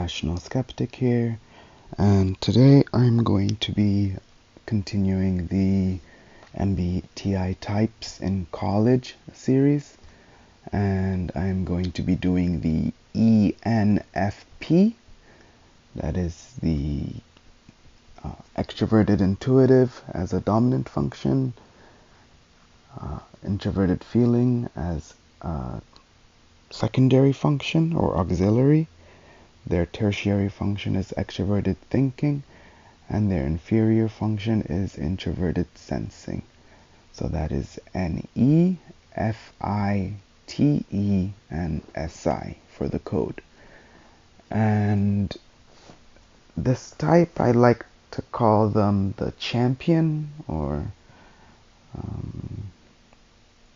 Rational Skeptic here, and today I'm going to be continuing the MBTI Types in College series, and I'm going to be doing the ENFP, that is the extroverted intuitive as a dominant function, introverted feeling as a secondary function or auxiliary. Their tertiary function is extroverted thinking, and their inferior function is introverted sensing. So that is NE, FI, TE, and SI for the code. And this type, I like to call them the champion, or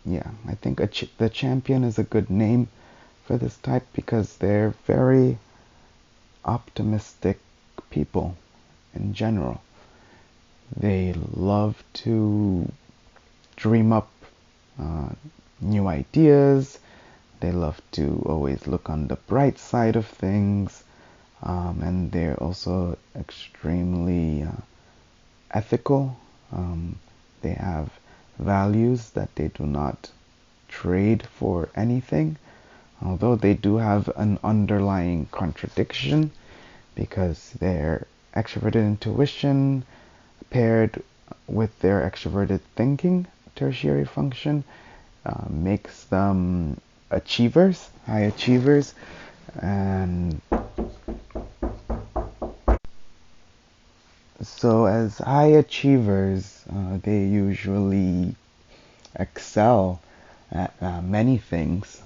I think the champion is a good name for this type because they're very optimistic people in general. They love to dream up new ideas. They love to always look on the bright side of things. And they're also extremely ethical. They have values that they do not trade for anything. Although they do have an underlying contradiction because their extroverted intuition paired with their extroverted thinking tertiary function makes them achievers, high achievers, and so as high achievers, they usually excel at many things.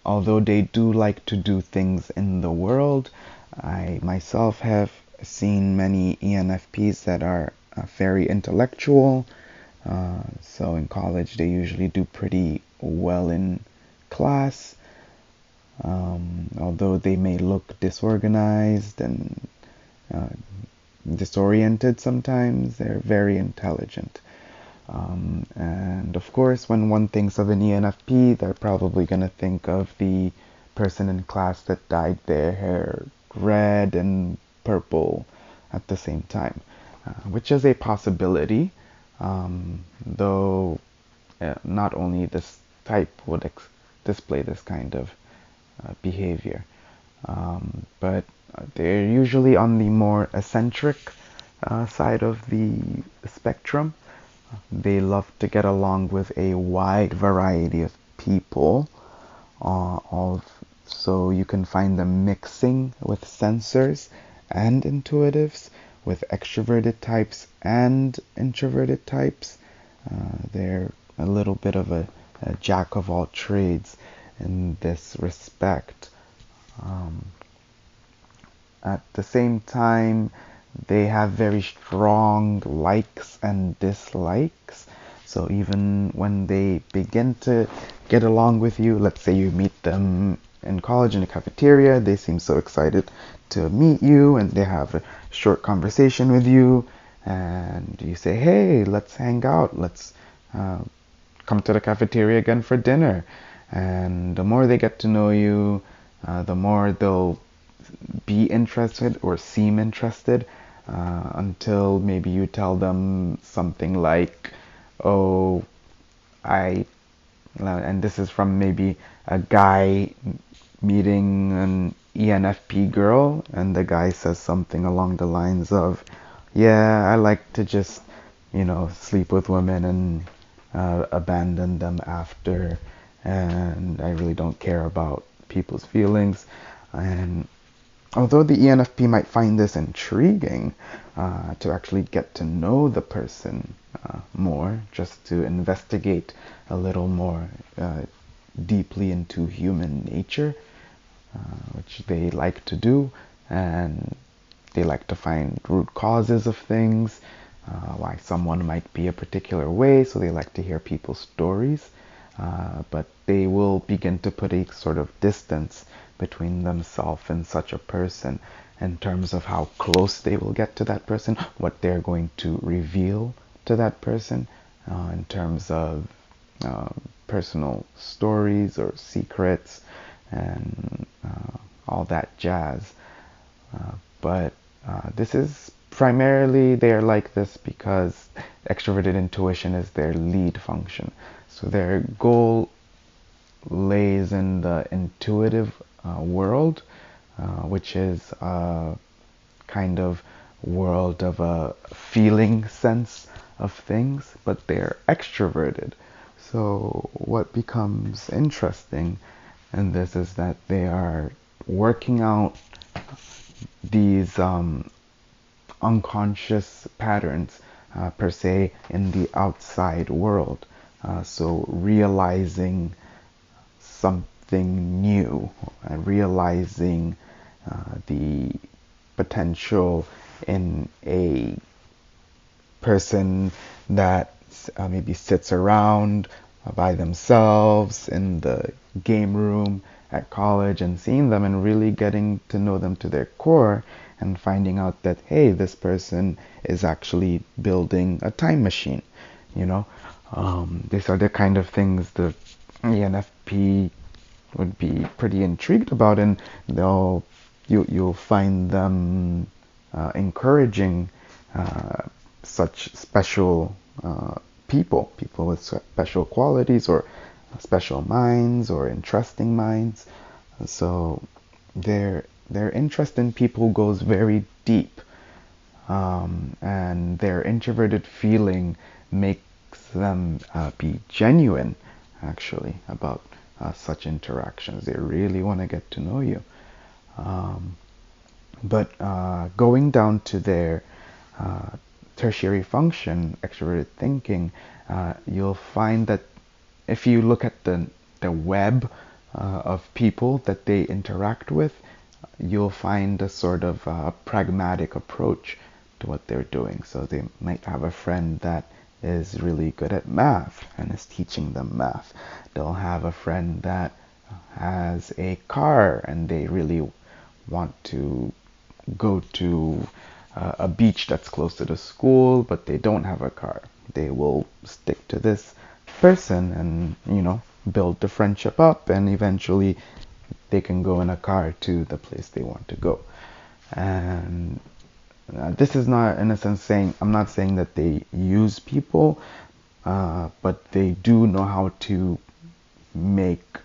Although they do like to do things in the world, I myself have seen many ENFPs that are very intellectual. So in college, they usually do pretty well in class. Although they may look disorganized and disoriented sometimes, they're very intelligent. And of course, when one thinks of an ENFP, they're probably going to think of the person in class that dyed their hair red and purple at the same time, which is a possibility, though not only this type would display this kind of behavior, but they're usually on the more eccentric side of the spectrum. They love to get along with a wide variety of people. So you can find them mixing with sensors and intuitives, with extroverted types and introverted types. They're a little bit of a jack of all trades in this respect. At the same time, they have very strong likes and dislikes. So even when they begin to get along with you, let's say you meet them in college in a cafeteria, they seem so excited to meet you and they have a short conversation with you, and you say, hey, let's hang out, let's come to the cafeteria again for dinner. And the more they get to know you, the more they'll be interested or seem interested, until maybe you tell them something like, oh, and this is from maybe a guy meeting an ENFP girl, and the guy says something along the lines of, yeah, I like to just, sleep with women and abandon them after, and I really don't care about people's feelings. And although the ENFP might find this intriguing, to actually get to know the person more, just to investigate a little more deeply into human nature, which they like to do, and they like to find root causes of things, why someone might be a particular way, so they like to hear people's stories, but they will begin to put a sort of distance between themselves and such a person in terms of how close they will get to that person, what they're going to reveal to that person, in terms of personal stories or secrets, and all that jazz. But this is primarily they're like this because extroverted intuition is their lead function. So their goal lays in the intuitive world, which is a kind of world of a feeling sense of things, but they're extroverted. So what becomes interesting in this is that they are working out these unconscious patterns per se in the outside world. So realizing something new, realizing the potential in a person that maybe sits around by themselves in the game room at college, and seeing them and really getting to know them to their core, and finding out that, hey, this person is actually building a time machine. You know, these are the kind of things the ENFP would be pretty intrigued about, and you'll find them encouraging such special people with special qualities or special minds or interesting minds. So their interest in people goes very deep, and their introverted feeling makes them be genuine, actually, about such interactions. They really want to get to know you. But going down to their tertiary function, extroverted thinking, you'll find that if you look at the web of people that they interact with, you'll find a sort of pragmatic approach to what they're doing. So they might have a friend that is really good at math and is teaching them math. They'll have a friend that has a car and they really want to go to a beach that's close to the school, but they don't have a car. They will stick to this person and, build the friendship up, and eventually they can go in a car to the place they want to go. And this is not, in a sense, I'm not saying that they use people, but they do know how to make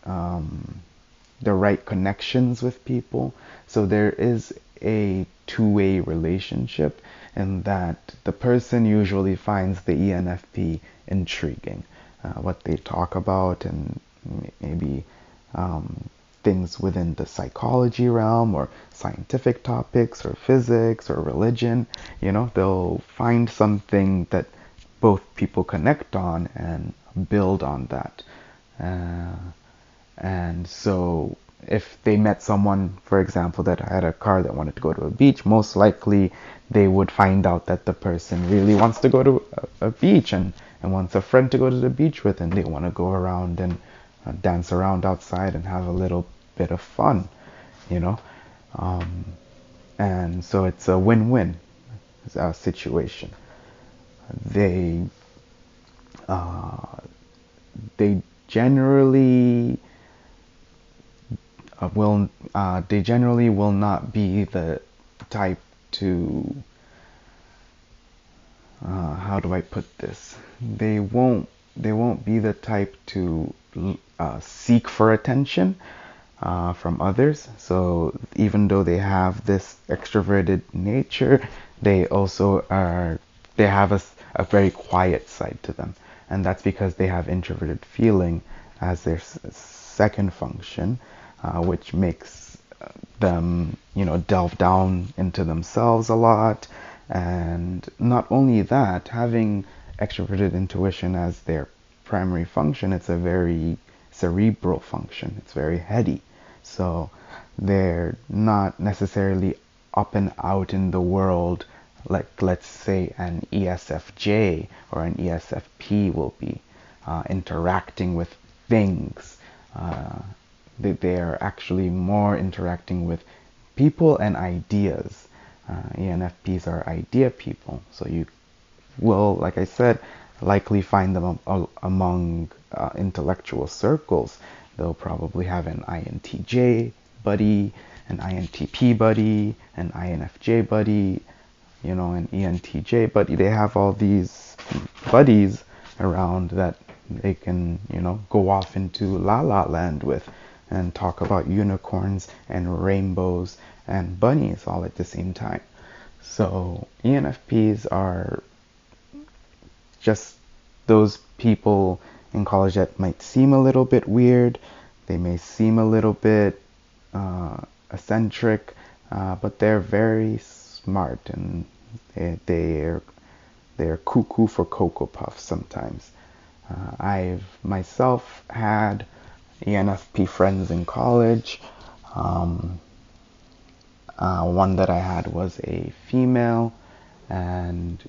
the right connections with people. So there is a two-way relationship, in that the person usually finds the ENFP intriguing, what they talk about, and maybe things within the psychology realm or scientific topics or physics or religion. They'll find something that both people connect on and build on that. And so if they met someone, for example, that had a car that wanted to go to a beach, most likely they would find out that the person really wants to go to a beach, and wants a friend to go to the beach with, and they want to go around and dance around outside and have a little bit of fun, you know. And so it's a win-win situation. They they generally will not be the type to how do I put this? They won't be the type to seek for attention from others. So even though they have this extroverted nature, they also have a very quiet side to them, and that's because they have introverted feeling as their second function, which makes them, delve down into themselves a lot. And not only that, having extroverted intuition as their primary function, it's a very cerebral function. It's very heady. So they're not necessarily up and out in the world like, let's say, an ESFJ or an ESFP will be interacting with things. They are actually more interacting with people and ideas. ENFPs are idea people, so you will, like I said, likely find them among intellectual circles, They'll probably have an INTJ buddy, an INTP buddy, an INFJ buddy, an ENTJ buddy. They have all these buddies around that they can, go off into la la land with and talk about unicorns and rainbows and bunnies all at the same time. So ENFPs are just those people in college that might seem a little bit weird. They may seem a little bit eccentric, but they're very smart, and they're cuckoo for Cocoa Puffs sometimes. I've myself had ENFP friends in college. One that I had was a female, and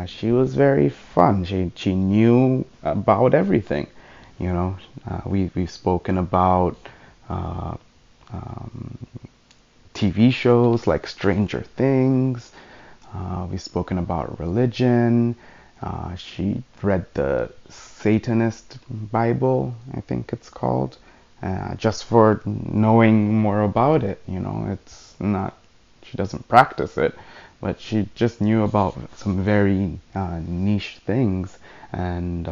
she was very fun. She knew about everything. We've spoken about uh, um, TV shows like Stranger Things. We've spoken about religion. She read the Satanist Bible, I think it's called, just for knowing more about it. It's not, she doesn't practice it, but she just knew about some very niche things, and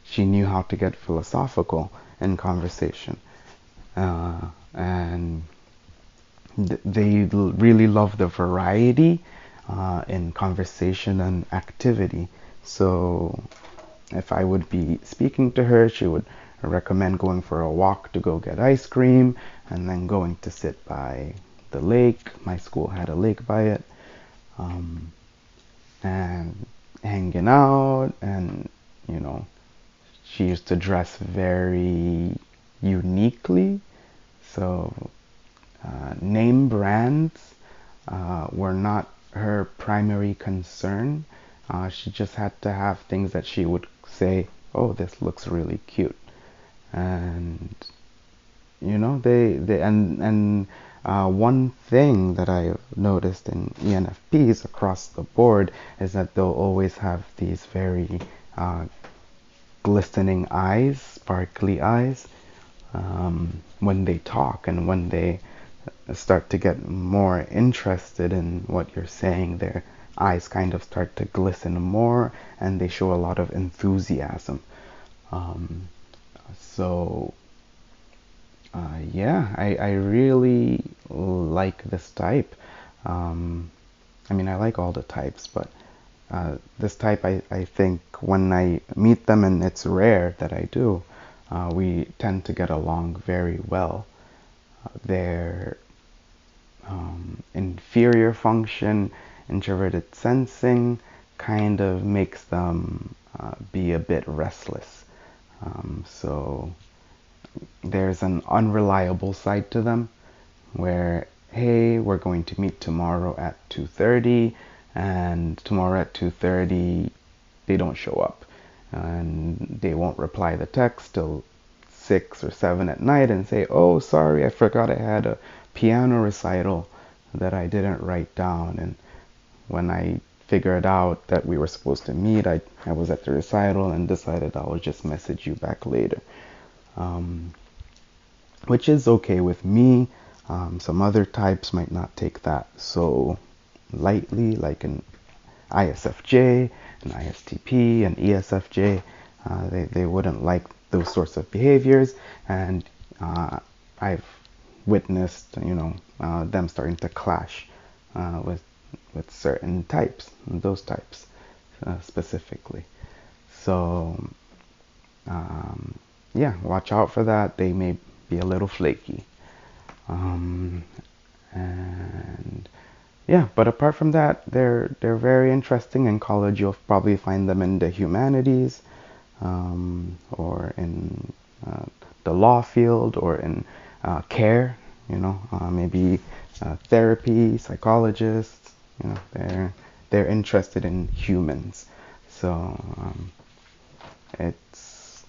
she knew how to get philosophical in conversation. And they really love the variety in conversation and activity. So if I would be speaking to her, she would recommend going for a walk to go get ice cream, and then going to sit by the lake. My school had a lake by it, and hanging out. And she used to dress very uniquely. So name brands were not her primary concern. She just had to have things that she would say, "Oh, this looks really cute," and one thing that I noticed in ENFPs across the board is that they'll always have these very glistening eyes, sparkly eyes, when they talk, and when they start to get more interested in what you're saying, their eyes kind of start to glisten more, and they show a lot of enthusiasm. Um, so yeah, I really like this type. I like all the types, but this type, I think when I meet them, and it's rare that I do, we tend to get along very well. Their inferior function, introverted sensing, kind of makes them be a bit restless. So there's an unreliable side to them where, hey, we're going to meet tomorrow at 2:30, and tomorrow at 2:30 they don't show up, and they won't reply the text till 6 or 7 at night and say, "Oh, sorry, I forgot I had a piano recital that I didn't write down." And when I figured out that we were supposed to meet, I was at the recital and decided I would just message you back later. Which is okay with me. Some other types might not take that so lightly, like an ISFJ, an ISTP, an ESFJ. They wouldn't like those sorts of behaviors, and I've witnessed, them starting to clash with certain types, those types specifically. So yeah, watch out for that. They may be a little flaky. And yeah, but apart from that, they're very interesting. In college, you'll probably find them in the humanities, or in the law field, or in care. Maybe therapy, psychologists. They're interested in humans. So it's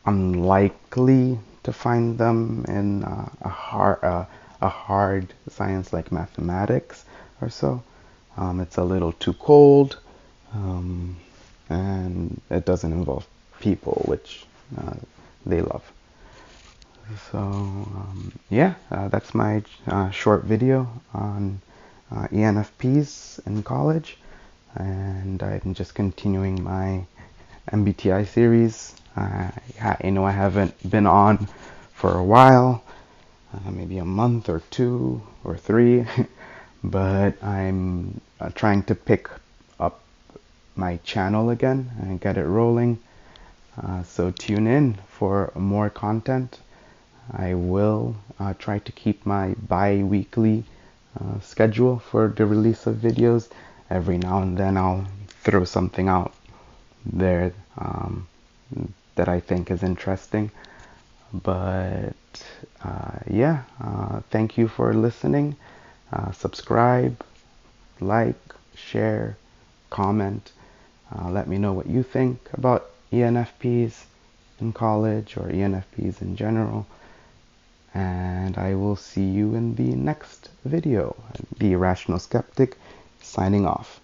unlikely to find them in a hard science like mathematics or so. It's a little too cold, and it doesn't involve people, which they love. So yeah, that's my short video on ENFPs in college, and I'm just continuing my MBTI series. I haven't been on for a while, maybe a month or two or three, but I'm trying to pick up my channel again and get it rolling. So tune in for more content. I will try to keep my bi-weekly schedule for the release of videos. Every now and then I'll throw something out there that I think is interesting. But yeah, thank you for listening. Subscribe, like, share, comment. Let me know what you think about ENFPs in college or ENFPs in general. And I will see you in the next video. The Irrational Skeptic signing off.